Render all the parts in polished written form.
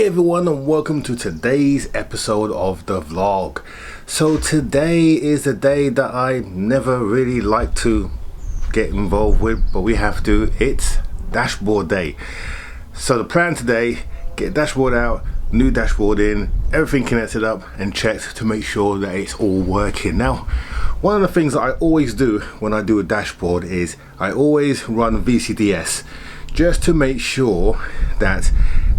everyone, and welcome to today's episode of the vlog. So today is a day that I never really like to get involved with, but we have to. It's dashboard day. So the plan today, get dashboard out, new dashboard in, everything connected up and checked to make sure that it's all working. Now, one of the things that I always do when I do a dashboard is I always run VCDS just to make sure that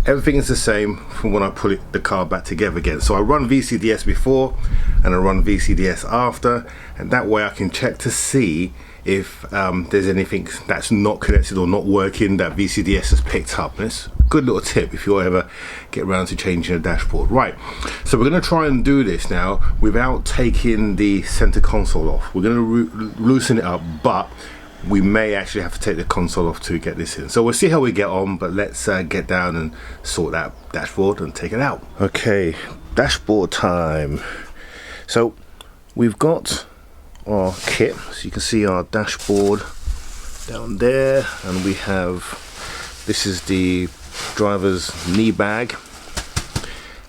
everything is the same from when I put the car back together again. So I run VCDS before and I run VCDS after, and that way I can check to see if there's anything that's not connected or not working that VCDS has picked up. And it's a good little tip if you ever get around to changing a dashboard. Right, so we're going to try and do this now without taking the center console off. We're going to loosen it up, but we may actually have to take the console off to get this in. So we'll see how we get on, but let's get down and sort that dashboard and take it out. Okay, dashboard time. So we've got our kit, so you can see our dashboard down there, and we have, this is the driver's knee bag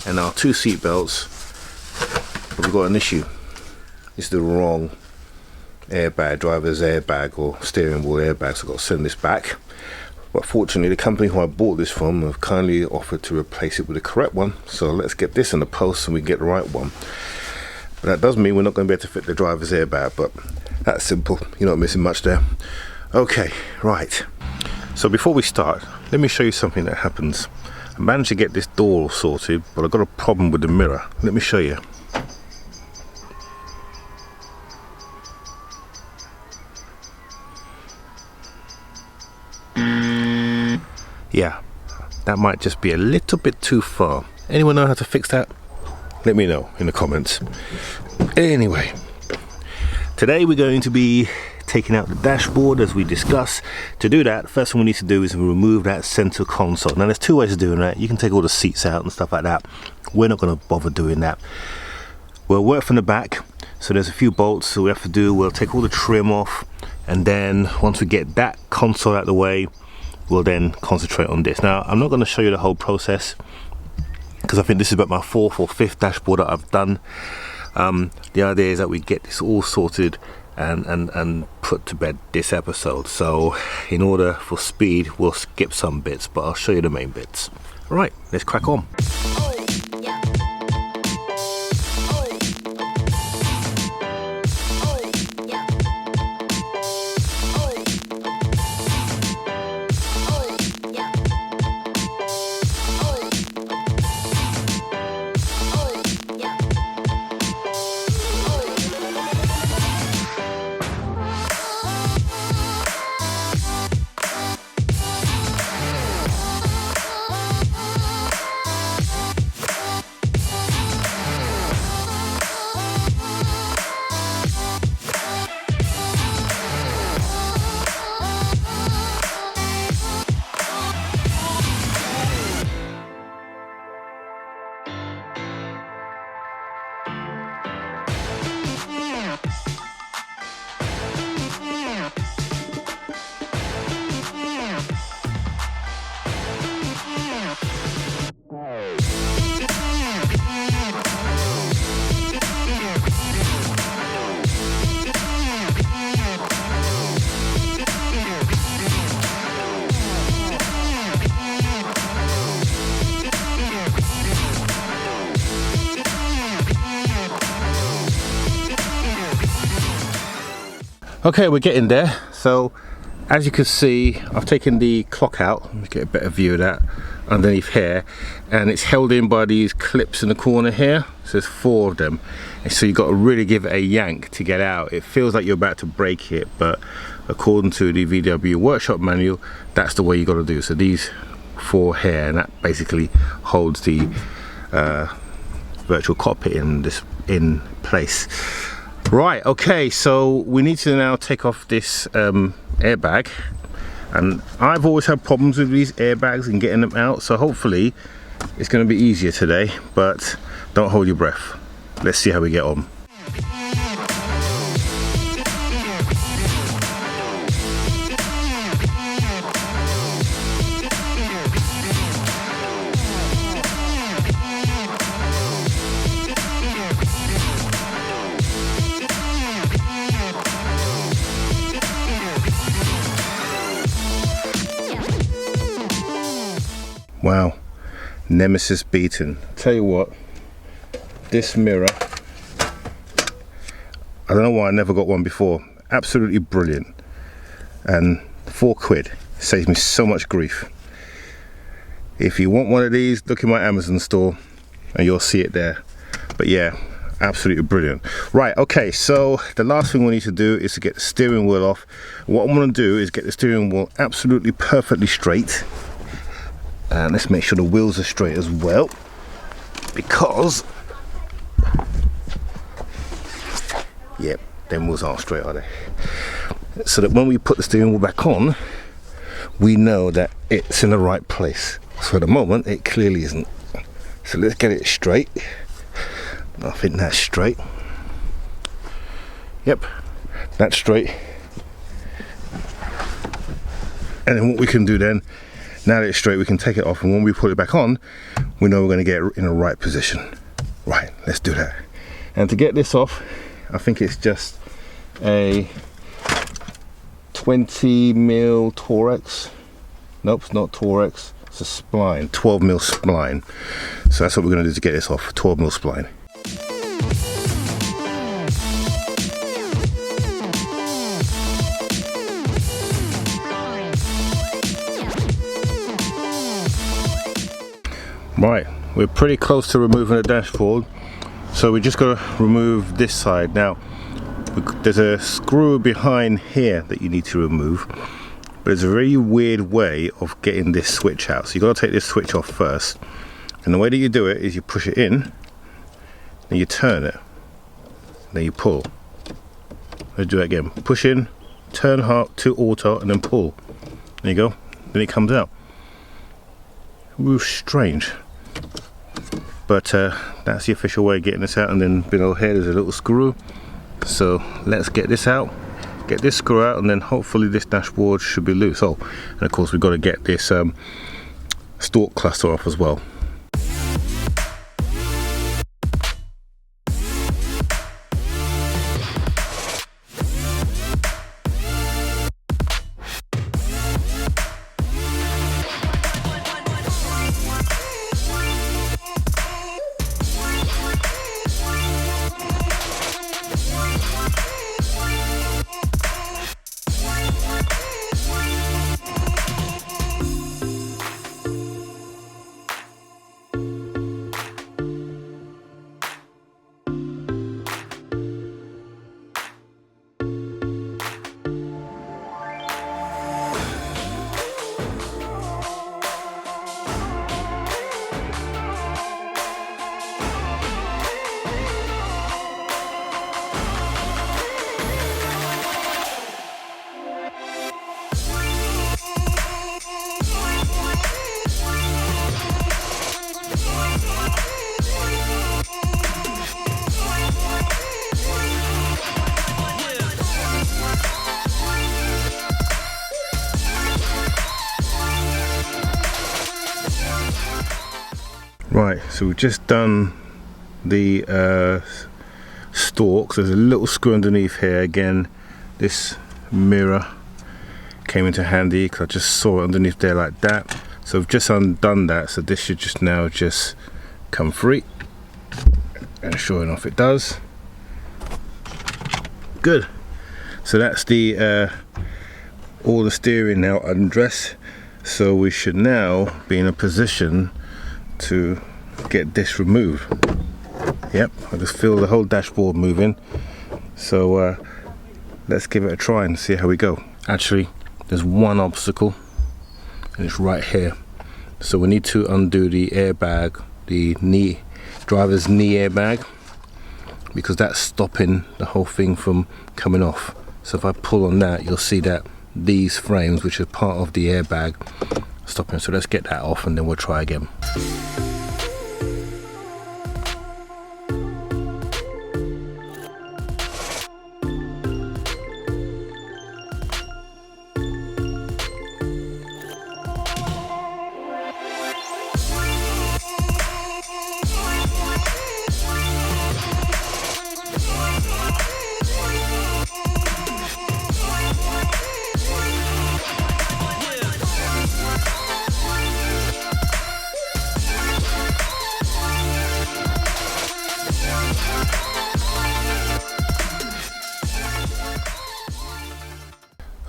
and our two seat belts. But we've got an issue. It's the wrong airbag, driver's airbag or steering wheel airbag, so I've got to send this back. But fortunately the company who I bought this from have kindly offered to replace it with the correct one, so let's get this in the post and we get the right one. But that does mean we're not going to be able to fit the driver's airbag, but that's simple, you're not missing much there. Okay, right, so before we start, let me show you something that happens. I managed to get this door all sorted, but I've got a problem with the mirror. Let me show you. Yeah, that might just be a little bit too far. Anyone know how to fix that? Let me know in the comments. Anyway, today we're going to be taking out the dashboard as we discussed. To do that, first thing we need to do is remove that center console. Now there's two ways of doing that. You can take all the seats out and stuff like that. We're not going to bother doing that. We'll work from the back. So there's a few bolts that we have to do. We'll take all the trim off, and then once we get that console out of the way, we'll then concentrate on this. Now I'm not going to show you the whole process because I think this is about my fourth or fifth dashboard that I've done. The idea is that we get this all sorted and put to bed this episode. So in order for speed, we'll skip some bits, but I'll show you the main bits. All right, let's crack on. Okay, we're getting there. So as you can see, I've taken the clock out. Let me get a better view of that underneath here, and it's held in by these clips in the corner here. So there's 4 of them, and so you've got to really give it a yank to get out. It feels like you're about to break it, but according to the VW workshop manual, that's the way you got to do. So these 4 here, and that basically holds the virtual cockpit in place. Right, okay, so we need to now take off this airbag, and I've always had problems with these airbags and getting them out, so hopefully it's going to be easier today, but don't hold your breath. Let's see how we get on. Wow, nemesis beaten. Tell you what, this mirror, I don't know why I never got one before. Absolutely brilliant. And £4 saves me so much grief. If you want one of these, look in my Amazon store and you'll see it there. But yeah, absolutely brilliant. Right, okay, so the last thing we need to do is to get the steering wheel off. What I'm going to do is get the steering wheel absolutely perfectly straight. And let's make sure the wheels are straight as well, because yep, them wheels aren't straight, are they? So that when we put the steering wheel back on, we know that it's in the right place. So at the moment it clearly isn't. So let's get it straight. I think that's straight. Yep, that's straight. And then what we can do then, now that it's straight, we can take it off, and when we put it back on, we know we're going to get it in the right position. Right, let's do that. And to get this off, I think it's just a 20mm Torex. Nope, it's not Torex. It's a spline, 12mm spline. So that's what we're going to do to get this off, 12mm spline. Right, we're pretty close to removing the dashboard, so we just got to remove this side. Now, there's a screw behind here that you need to remove, but it's a very weird way of getting this switch out. So you've got to take this switch off first, and the way that you do it is you push it in, then you turn it, then you pull. Let's do that again. Push in, turn hard to auto, and then pull. There you go, then it comes out. Ooh, strange. But that's the official way of getting this out. And then below here there's a little screw. So let's get this out, get this screw out, and then hopefully this dashboard should be loose. Oh, and of course we've got to get this stalk cluster off as well. Right, so we've just done the stalks. There's a little screw underneath here. Again, this mirror came into handy because I just saw it underneath there like that. So I've just undone that, so this should just now just come free, and sure enough it does. Good. So that's the all the steering now undressed, so we should now be in a position to get this removed. Yep, I just feel the whole dashboard moving. So let's give it a try and see how we go. Actually, there's one obstacle, and it's right here. So we need to undo the airbag, the driver's knee airbag, because that's stopping the whole thing from coming off. So if I pull on that, you'll see that these frames, which are part of the airbag, stopping. So let's get that off and then we'll try again.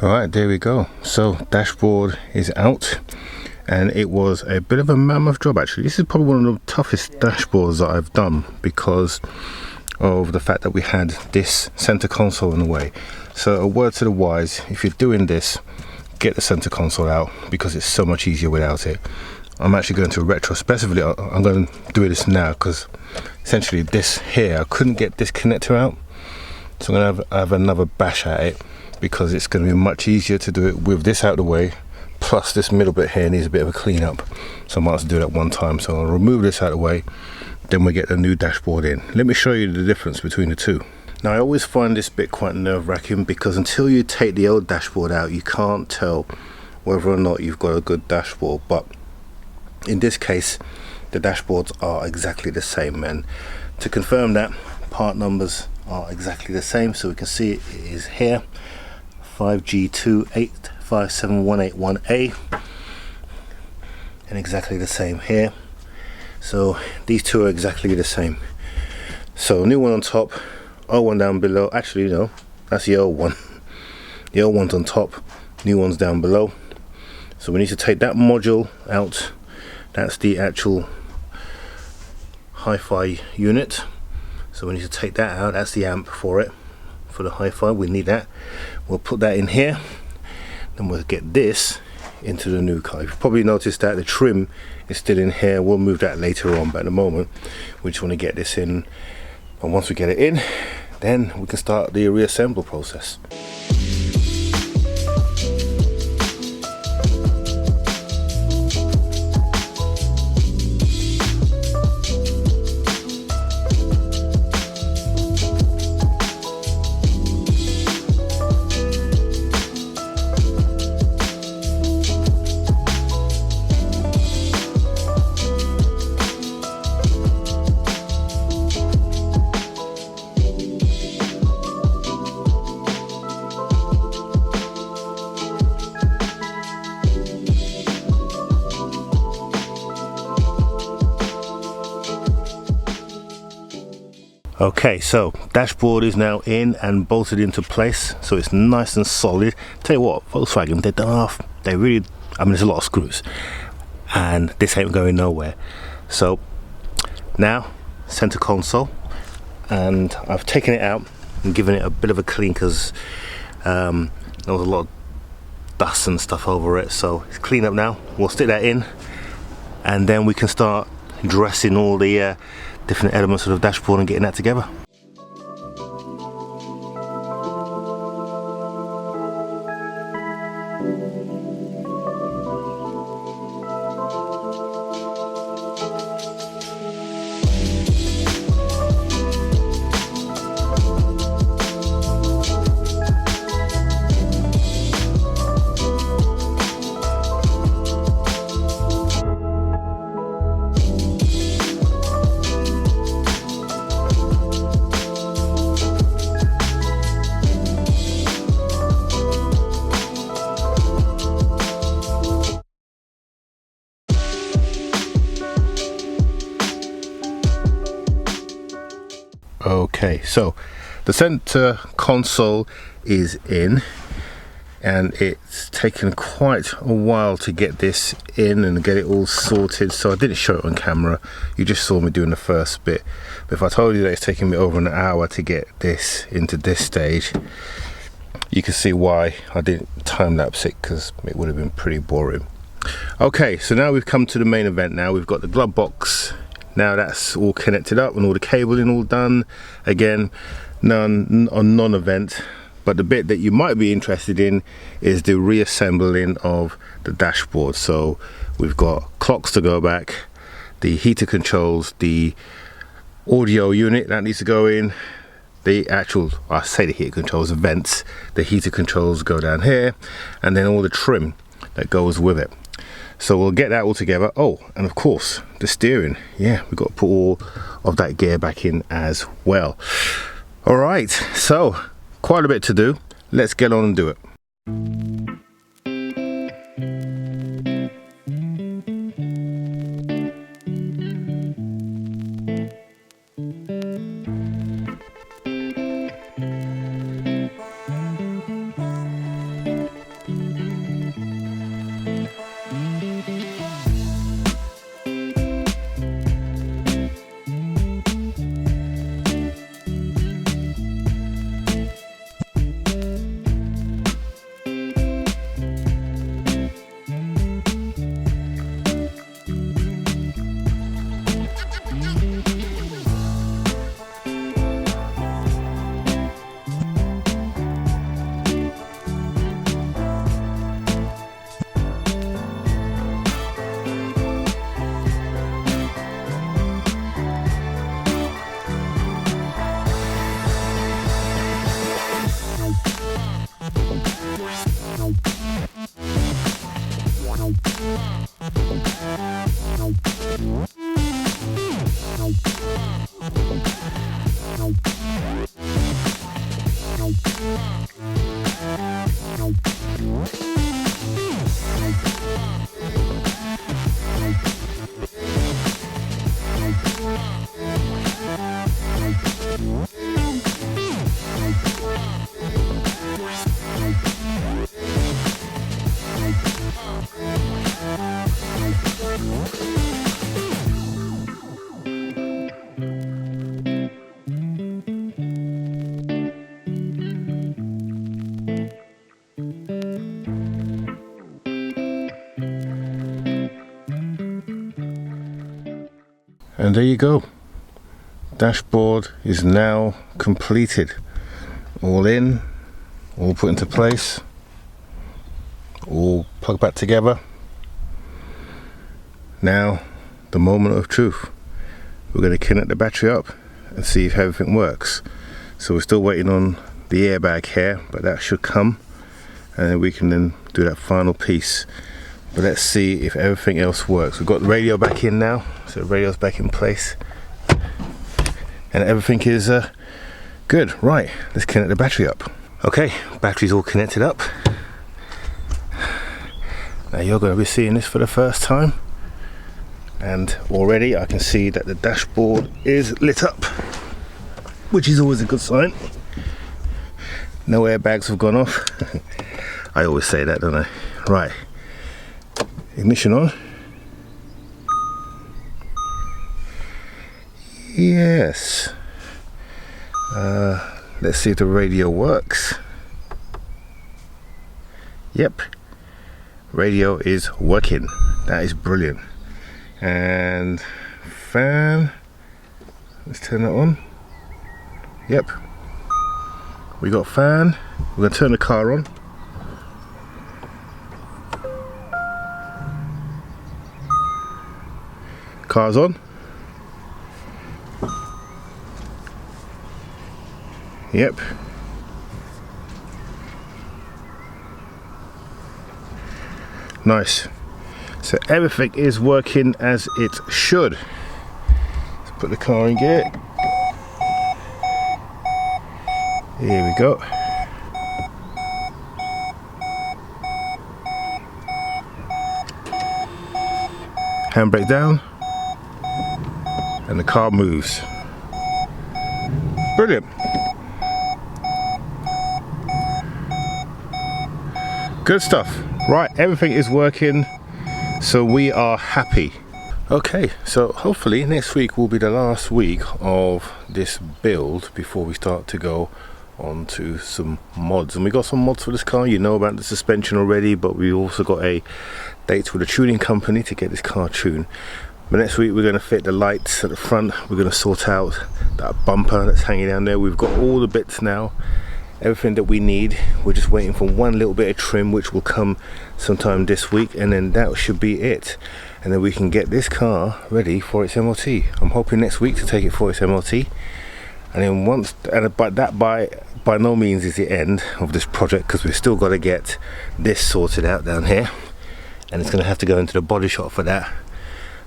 Alright, there we go. So dashboard is out, and it was a bit of a mammoth job actually. This is probably one of the toughest dashboards that I've done because of the fact that we had this center console in the way. So a word to the wise, if you're doing this, get the center console out because it's so much easier without it. I'm actually going to retrospectively, I'm going to do this now because essentially this here, I couldn't get this connector out. So I'm going to have another bash at it because it's going to be much easier to do it with this out of the way. Plus this middle bit here needs a bit of a clean up. So I might as well do it at one time. So I'll remove this out of the way, then we get the new dashboard in. Let me show you the difference between the two. Now I always find this bit quite nerve-wracking because until you take the old dashboard out, you can't tell whether or not you've got a good dashboard. But in this case, the dashboards are exactly the same, and to confirm that, part numbers are exactly the same. So we can see it is here, 5G2857181A, and exactly the same here. So these two are exactly the same. So new one on top, old one down below. Actually, no, that's the old one. The old one's on top, new one's down below. So we need to take that module out. That's the actual hi-fi unit. So we need to take that out. That's the amp for it, for the hi-fi. We need that. We'll put that in here. Then we'll get this into the new car. You've probably noticed that the trim is still in here. We'll move that later on, but at the moment we just want to get this in. And once we get it in, then we can start the reassemble process. Okay, so dashboard is now in and bolted into place, so it's nice and solid. Tell you what, Volkswagen, they really, I mean, there's a lot of screws and this ain't going nowhere. So now center console, and I've taken it out and given it a bit of a clean because there was a lot of dust and stuff over it. So it's clean up now. We'll stick that in and then we can start dressing all the different elements of the dashboard and getting that together. Okay, so the center console is in and it's taken quite a while to get this in and get it all sorted, so I didn't show it on camera. You just saw me doing the first bit, but if I told you that it's taken me over an hour to get this into this stage, you can see why I didn't time lapse it, because it would have been pretty boring. Okay, so now we've come to the main event. Now we've got the glove box. Now that's all connected up and all the cabling all done. Again, non-event, but the bit that you might be interested in is the reassembling of the dashboard. So we've got clocks to go back, the heater controls, the audio unit that needs to go in, the actual, I say the heater controls, the vents, the heater controls go down here, and then all the trim that goes with it. So we'll get that all together. Oh, and of course the steering, yeah, we've got to put all of that gear back in as well. All right, so quite a bit to do. Let's get on and do it. And there you go. Dashboard is now completed. All in, all put into place, all plugged back together. Now, the moment of truth. We're going to connect the battery up and see if everything works. So we're still waiting on the airbag here, but that should come, and then we can then do that final piece. But let's see if everything else works. We've got the radio back in now, so the radio's back in place, and everything is good. Right, let's connect the battery up. Okay, battery's all connected up. Now you're going to be seeing this for the first time, and already I can see that the dashboard is lit up, which is always a good sign. No airbags have gone off. I always say that, don't I? Right, ignition on. Yes. Let's see if the radio works. Yep, radio is working. That is brilliant. And fan, let's turn that on. Yep, we got fan. We're gonna turn the car on. Car's on. Yep. Nice. So everything is working as it should. Let's put the car in gear. Here we go. Handbrake down, and the car moves. Brilliant. Good stuff. Right, everything is working, so we are happy. Okay, so hopefully next week will be the last week of this build before we start to go on to some mods. And we got some mods for this car. You know about the suspension already, but we also got a date with a tuning company to get this car tuned. But next week we're going to fit the lights at the front. We're going to sort out that bumper that's hanging down there. We've got all the bits now, everything that we need. We're just waiting for one little bit of trim, which will come sometime this week, and then that should be it. And then we can get this car ready for its MOT. I'm hoping next week to take it for its MOT. And then once, but that by no means is the end of this project, because we've still got to get this sorted out down here, and it's going to have to go into the body shop for that,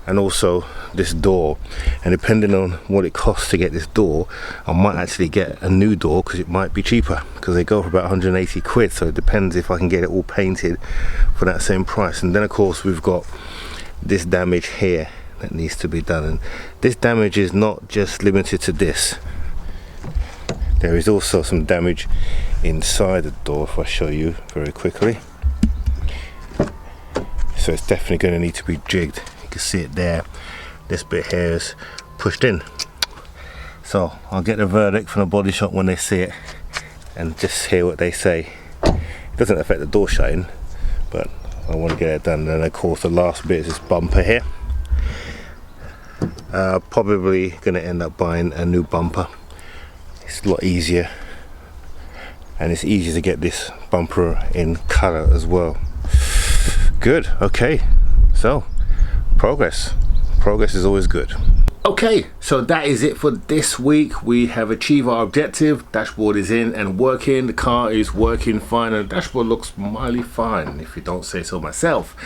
and also this door. And depending on what it costs to get this door, I might actually get a new door, because it might be cheaper, because they go for about 180 quid. So it depends if I can get it all painted for that same price. And then of course we've got this damage here that needs to be done, and this damage is not just limited to this. There is also some damage inside the door, if I show you very quickly. So it's definitely going to need to be jigged. You can see it there. This bit here is pushed in. So I'll get the verdict from the body shop when they see it, and just hear what they say. It doesn't affect the door shutting, but I want to get it done. And then of course the last bit is this bumper here. Probably going to end up buying a new bumper. It's a lot easier, and it's easier to get this bumper in colour as well. Good. Okay, so progress is always good. Okay, so that is it for this week. We have achieved our objective. Dashboard is in and working. The car is working fine and the dashboard looks mildly fine, if you don't say so myself.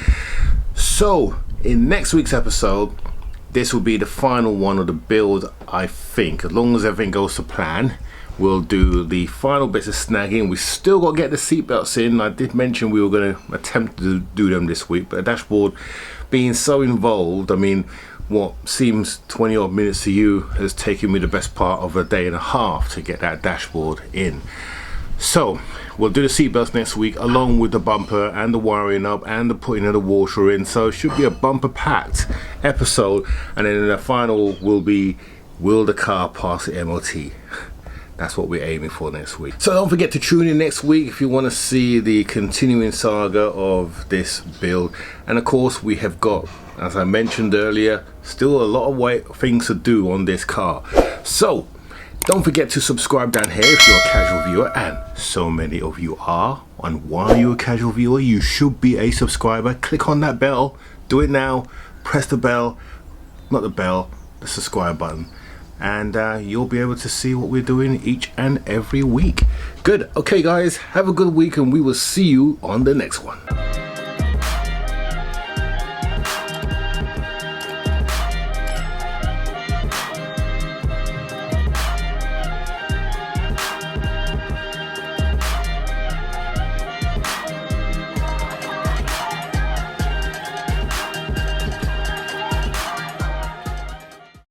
So in next week's episode, this will be the final one of the build, I think. As long as everything goes to plan, we'll do the final bits of snagging. We still got to get the seatbelts in. I did mention we were going to attempt to do them this week, but the dashboard being so involved, I mean, what seems 20 odd minutes to you has taken me the best part of a day and a half to get that dashboard in. So we'll do the seatbelts next week, along with the bumper and the wiring up and the putting of the washer in. So it should be a bumper packed episode, and then the final will be, will the car pass the MOT? That's what we're aiming for next week. So don't forget to tune in next week if you want to see the continuing saga of this build. And of course, we have got, as I mentioned earlier, still a lot of things to do on this car. So don't forget to subscribe down here if you're a casual viewer, and so many of you are. And while you're a casual viewer, you should be a subscriber. Click on that bell. Do it now. Press the bell, not the bell, the subscribe button. And you'll be able to see what we're doing each and every week. Good. Okay, guys, have a good week, and we will see you on the next one.